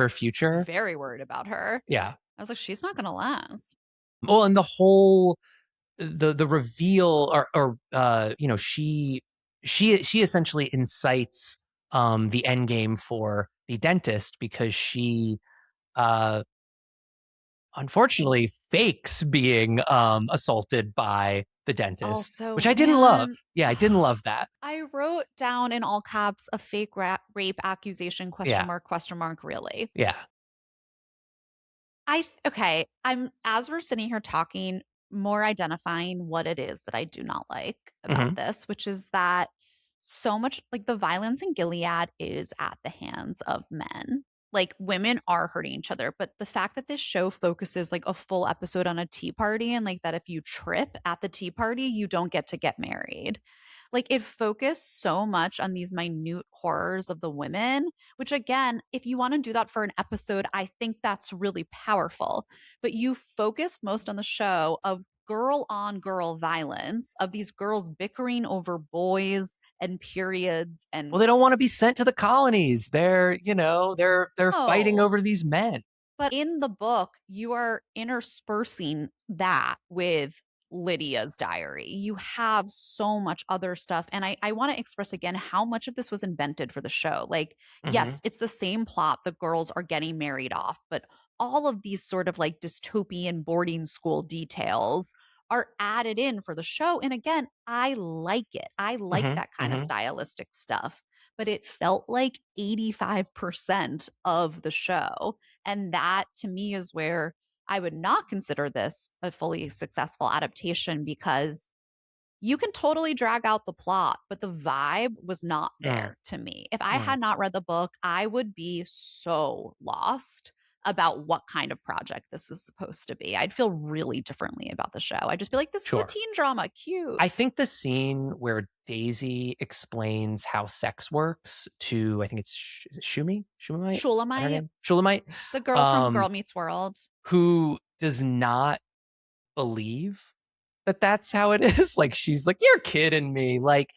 future. Very worried about her. Yeah. I was like, she's not gonna last. Well, and the whole the reveal or she essentially incites the end game for the dentist because she uh unfortunately fakes being assaulted by the dentist, which Also, I didn't love. man, Yeah, I didn't love that. I wrote down in all caps a fake rape accusation Yeah. question mark really. Yeah. Okay, I'm as we're sitting here talking, more identifying what it is that I do not like about Mhm. this, which is that so much like the violence in Gilead is at the hands of men. Like women are hurting each other, but the fact that this show focuses like a full episode on a tea party and like that if you trip at the tea party, you don't get married. Like it focused so much on these minute horrors of the women, which again, if you want to do that for an episode, I think that's really powerful. But you focused most on the show of girl on girl violence, of these girls bickering over boys and periods Well, and they don't want to be sent to the colonies. They're fighting oh, over these men. but in the book, you are interspersing that with Lydia's diary. You have so much other stuff. And I want to express again how much of this was invented for the show. Like, Mm-hmm. yes, it's the same plot. The girls are getting married off, but all of these sort of like dystopian boarding school details are added in for the show. And again, I like it. I like Mm-hmm. that kind of Mm-hmm. stylistic stuff, but it felt like 85% of the show. And that to me is where I would not consider this a fully successful adaptation because you can totally drag out the plot, but the vibe was not Mm, there to me. If I mm. had not read the book, I would be so lost about what kind of project this is supposed to be. I'd feel really differently about the show. I'd just be like, this is a Sure. teen drama, cute. I think the scene where Daisy explains how sex works to, I think it's is it Shumi? Shumamite? Is that her Shulamite, name? Shulamite? the girl from Um, Girl Meets World. who does not believe that that's how it is. Like she's like, "You're kidding me." Like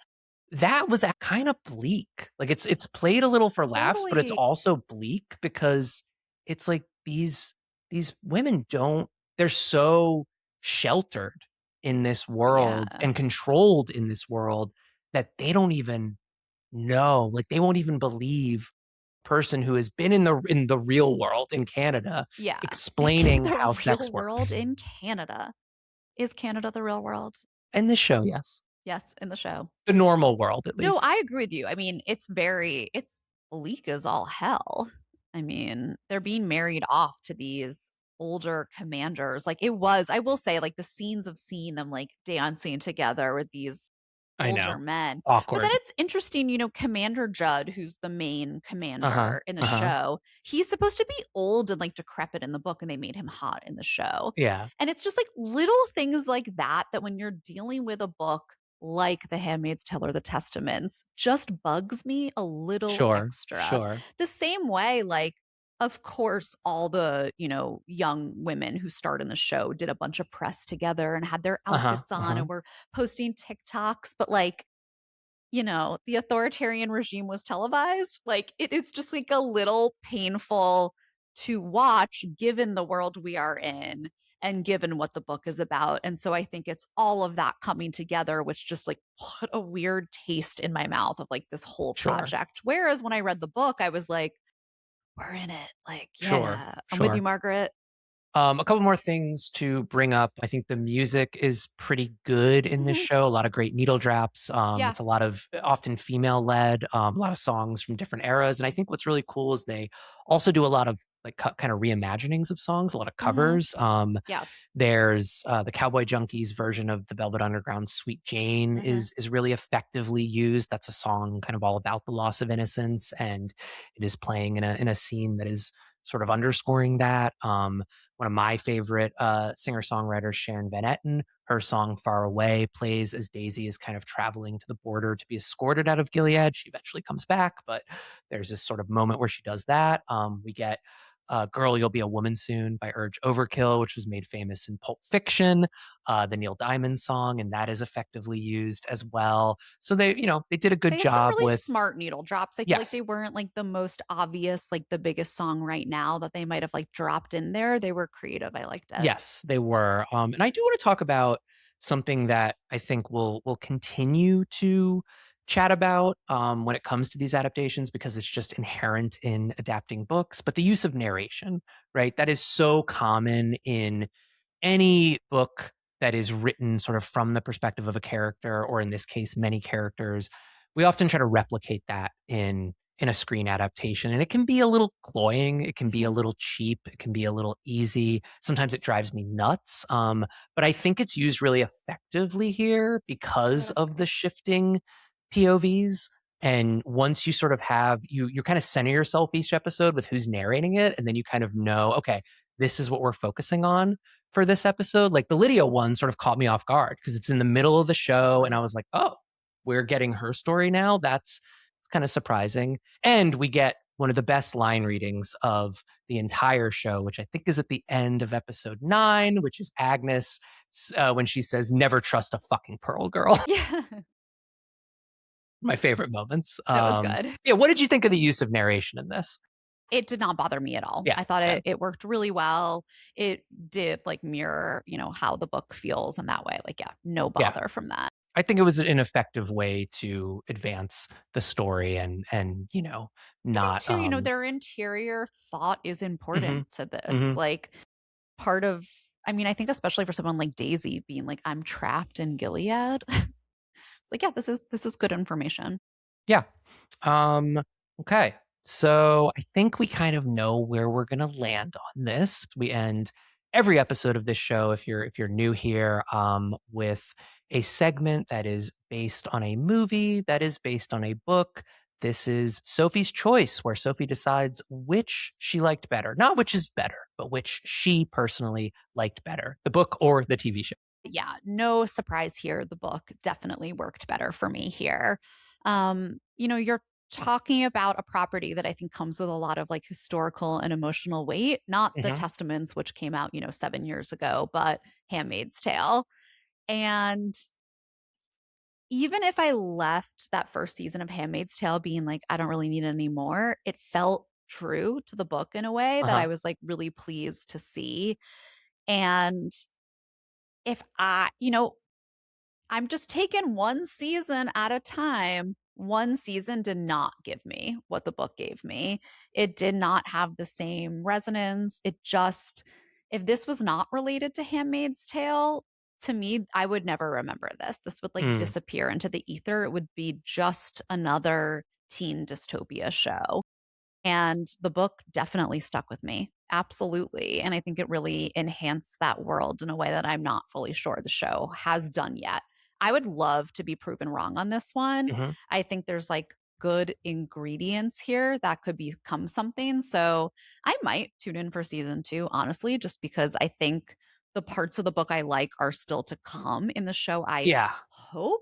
that was kind of bleak. Like it's played a little for laughs, but it's Totally. also bleak because it's like these women don't they're so sheltered in this Yeah. world and controlled in this world that they don't even know. Like they won't even believe person who has been in the real world in Canada Yeah. explaining The how real sex world works. in Canada. Is Canada the real world? In this show, yes. Yes, in the show. The normal world at No, least. I agree with you. I mean, it's bleak as all hell. I mean, they're being married off to these older commanders. Like it was, I will say, like the scenes of seeing them like dancing together with these I older know. men. But then Awkward. it's interesting, Commander Judd, who's the main Uh-huh. commander in the Uh-huh. show, he's supposed to be old and like decrepit in the book, and they made him hot in the show. Yeah. And it's just like little things like that, that when you're dealing with a book like The Handmaid's Tale or The Testaments, just bugs me a little Sure. extra. Sure. The same way, like, of course, all the, young women who starred in the show did a bunch of press together and had their Uh-huh. outfits on Uh-huh. and were posting TikToks, but like, the authoritarian regime was televised. Like it is just like a little painful to watch given the world we are in and given what the book is about. And so I think it's all of that coming together, which just like put a weird taste in my mouth of like this whole Sure. project. Whereas when I read the book, I was like, we're in it. Like, Sure. yeah, I'm with you, Sure. Margaret. A couple more things to bring up. I think the music is pretty good in this Mhm. show. A lot of great needle drops. Yeah. It's a lot of often female led, a lot of songs from different eras. And I think what's really cool is they also do a lot of like kind of reimaginings of songs, a lot of Hmm. covers. Yes. There's the Cowboy Junkies version of the Velvet Underground "Sweet Jane" Hmm. is really effectively used. That's a song kind of all about the loss of innocence, and it is playing in a scene that is sort of underscoring that. One of my favorite singer-songwriters, Sharon Van Etten, her song "Far Away" plays as Daisy is kind of traveling to the border to be escorted out of Gilead. She eventually comes back, but there's this sort of moment where she does that. We get Girl, You'll Be a Woman Soon by Urge Overkill, which was made famous in Pulp Fiction, the Neil Diamond song, and that is effectively used as well. So they did a good They had some job really with, smart needle drops. I feel like they yes, weren't like the most obvious, like the biggest song right now that they might have like dropped in there. They were creative. I liked it. yes, they were. And I do want to talk about something that I think we'll continue to chat about when it comes to these adaptations because it's just inherent in adapting books, but the use of narration, right? That is so common in any book that is written sort of from the perspective of a character, or in this case, many characters, we often try to replicate that in a screen adaptation. And it can be a little cloying, it can be a Mhm. little cheap, it can be a little easy. Sometimes it drives me nuts. But I think it's used really effectively here because Good. of the shifting POVs. And once you sort of have, you kind of center yourself each episode with who's narrating it. And then you kind of know, okay, this is what we're focusing on for this episode. Like the Lydia one sort of caught me off guard because it's in the middle of the show. And I was like, oh, we're getting her story now. That's kind of surprising. And we get one of the best line readings of the entire show, which I think is at the end of episode 9, which is Agnes when she says, "Never trust a fucking Pearl girl." Yeah. My favorite moments. That was good. Yeah, what did you think of the use of narration in this? It did not bother me at all. Yeah, I thought yeah, it worked really well. It did like mirror, how the book feels in that way. Like, yeah, no yeah. bother from that. I think it was an effective way to advance the story and I think not too, their interior thought is mhm, important to this. mhm. Like part of I mean, I think especially for someone like Daisy being like, I'm trapped in Gilead. It's like, yeah, this is good information. Yeah. Okay. So I think we kind of know where we're gonna land on this. We end every episode of this show, if you're new here, with a segment that is based on a movie that is based on a book. This is Sophie's Choice, where Sophie decides which she liked better. Not which is better, but which she personally liked better, the book or the TV show. Yeah, no surprise here. The book definitely worked better for me here. You're talking about a property that I think comes with a lot of like historical and emotional weight, not the Mhm. Testaments, which came out, 7 years ago, but Handmaid's Tale. And even if I left that first season of Handmaid's Tale being like, I don't really need it anymore, it felt true to the book in a way that I Uh-huh. was like really pleased to see. And if I'm just taking one season at a time. One season did not give me what the book gave me. It did not have the same resonance. If this was not related to Handmaid's Tale, to me, I would never remember this. This would like Mm. disappear into the ether. It would be just another teen dystopia show. And the book definitely stuck with me. Absolutely. And I think it really enhanced that world in a way that I'm not fully sure the show has done yet. I would love to be proven wrong on this one. Mhm. I think there's like good ingredients here that could become something. So I might tune in for season 2, honestly, just because I think the parts of the book I like are still to come in the show, I Yeah. hope.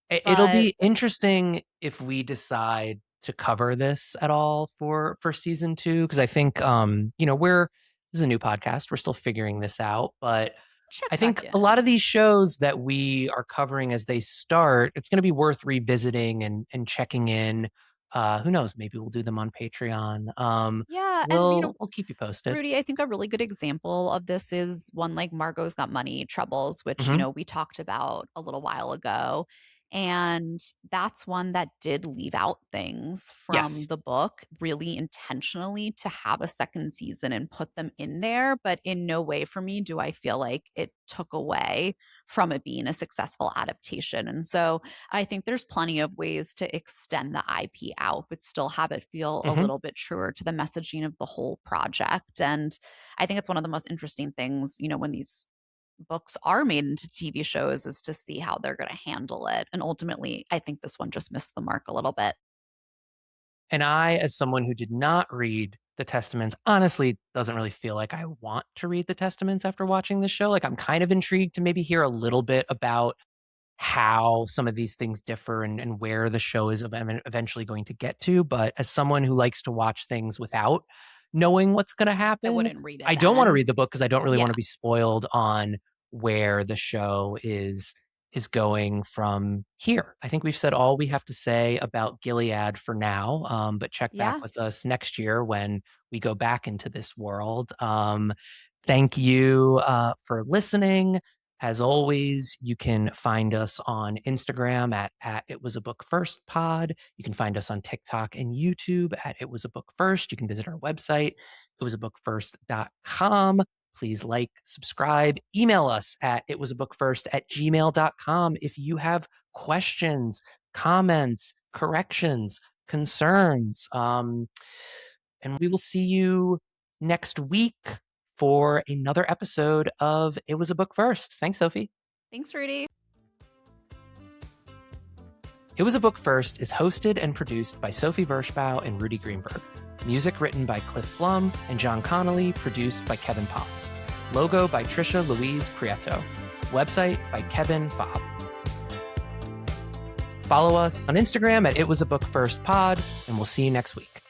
It'll But be interesting if we decide to cover this at all for season 2 because I think we're this is a new podcast. We're still figuring this out, but check I back think a lot in. of these shows that we are covering as they start, it's going to be worth revisiting and checking in. Who knows? Maybe we'll do them on Patreon. Yeah. And, We'll keep you posted. Rudi, I think a really good example of this is one like Margot's Got Money Troubles, which, Hmm. we talked about a little while ago. And that's one that did leave out things from Yes. the book really intentionally to have a second season and put them in there. But in no way for me do I feel like it took away from it being a successful adaptation. And so I think there's plenty of ways to extend the IP out, but still have it feel a Hmm. little bit truer to the messaging of the whole project. And I think it's one of the most interesting things, when these books are made into TV shows is to see how they're going to handle it. And ultimately, I think this one just missed the mark a little bit. And I, as someone who did not read the Testaments, honestly doesn't really feel like I want to read the Testaments after watching this show. Like I'm kind of intrigued to maybe hear a little bit about how some of these things differ and where the show is eventually going to get to. But as someone who likes to watch things without knowing what's going to I happen, wouldn't read it I don't want to then. read the book because I don't really Yeah. want to be spoiled on where the show is going from here. I think we've said all we have to say about Gilead for now, but check back Yeah. with us next year when we go back into this world. Thank you for listening. As always, you can find us on Instagram at It Was a Book First Pod. You can find us on TikTok and YouTube at It Was a Book First. You can visit our website, itwasabookfirst.com. Please like, subscribe, email us at itwasabookfirst@gmail.com if you have questions, comments, corrections, concerns. And we will see you next week for another episode of It Was a Book First. Thanks, Sophie. Thanks, Rudi. It Was a Book First is hosted and produced by Sophie Vershbow and Rudi Greenberg. Music written by Cliff Blum and John Connolly, produced by Kevin Potts. Logo by Trisha Louise Prieto. Website by Kevin Fobb. Follow us on Instagram at It Was a Book First Pod, and we'll see you next week.